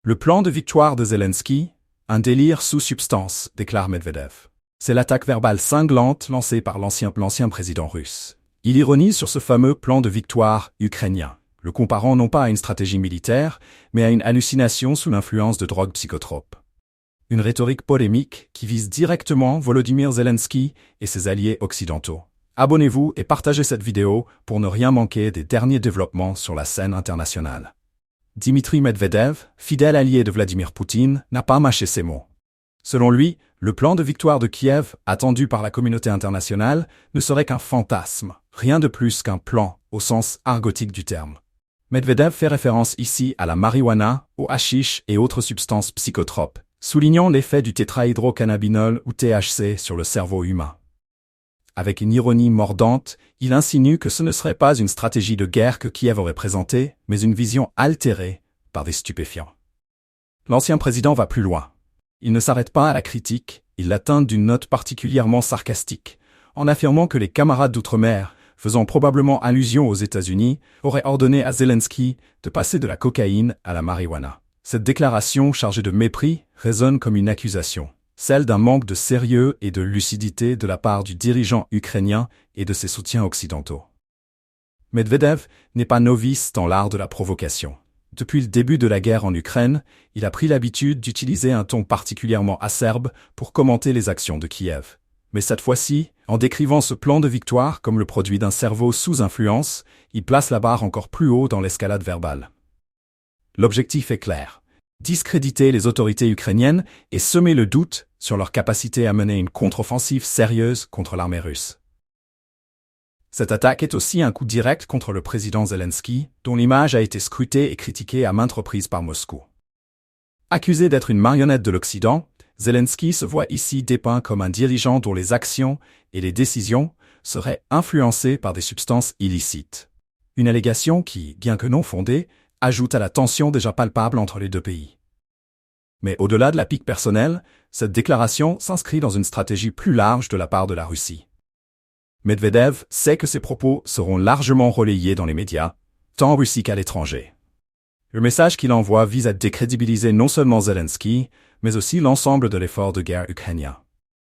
Le plan de victoire de Zelensky, un délire sous substance, déclare Medvedev. C'est l'attaque verbale cinglante lancée par l'ancien président russe. Il ironise sur ce fameux plan de victoire ukrainien, le comparant non pas à une stratégie militaire, mais à une hallucination sous l'influence de drogues psychotropes. Une rhétorique polémique qui vise directement Volodymyr Zelensky et ses alliés occidentaux. Abonnez-vous et partagez cette vidéo pour ne rien manquer des derniers développements sur la scène internationale. Dmitri Medvedev, fidèle allié de Vladimir Poutine, n'a pas mâché ses mots. Selon lui, le plan de victoire de Kiev, attendu par la communauté internationale, ne serait qu'un fantasme, rien de plus qu'un plan, au sens argotique du terme. Medvedev fait référence ici à la marijuana, au hashish et autres substances psychotropes, soulignant l'effet du tétrahydrocannabinol ou THC sur le cerveau humain. Avec une ironie mordante, il insinue que ce ne serait pas une stratégie de guerre que Kiev aurait présentée, mais une vision altérée par des stupéfiants. L'ancien président va plus loin. Il ne s'arrête pas à la critique, il l'atteint d'une note particulièrement sarcastique, en affirmant que les camarades d'outre-mer, faisant probablement allusion aux États-Unis, auraient ordonné à Zelensky de passer de la cocaïne à la marijuana. Cette déclaration chargée de mépris résonne comme une accusation, celle d'un manque de sérieux et de lucidité de la part du dirigeant ukrainien et de ses soutiens occidentaux. Medvedev n'est pas novice dans l'art de la provocation. Depuis le début de la guerre en Ukraine, il a pris l'habitude d'utiliser un ton particulièrement acerbe pour commenter les actions de Kiev. Mais cette fois-ci, en décrivant ce plan de victoire comme le produit d'un cerveau sous influence, il place la barre encore plus haut dans l'escalade verbale. L'objectif est clair. Discréditer les autorités ukrainiennes et semer le doute sur leur capacité à mener une contre-offensive sérieuse contre l'armée russe. Cette attaque est aussi un coup direct contre le président Zelensky, dont l'image a été scrutée et critiquée à maintes reprises par Moscou. Accusé d'être une marionnette de l'Occident, Zelensky se voit ici dépeint comme un dirigeant dont les actions et les décisions seraient influencées par des substances illicites. Une allégation qui, bien que non fondée, ajoute à la tension déjà palpable entre les deux pays. Mais au-delà de la pique personnelle, cette déclaration s'inscrit dans une stratégie plus large de la part de la Russie. Medvedev sait que ses propos seront largement relayés dans les médias, tant en Russie qu'à l'étranger. Le message qu'il envoie vise à décrédibiliser non seulement Zelensky, mais aussi l'ensemble de l'effort de guerre ukrainien.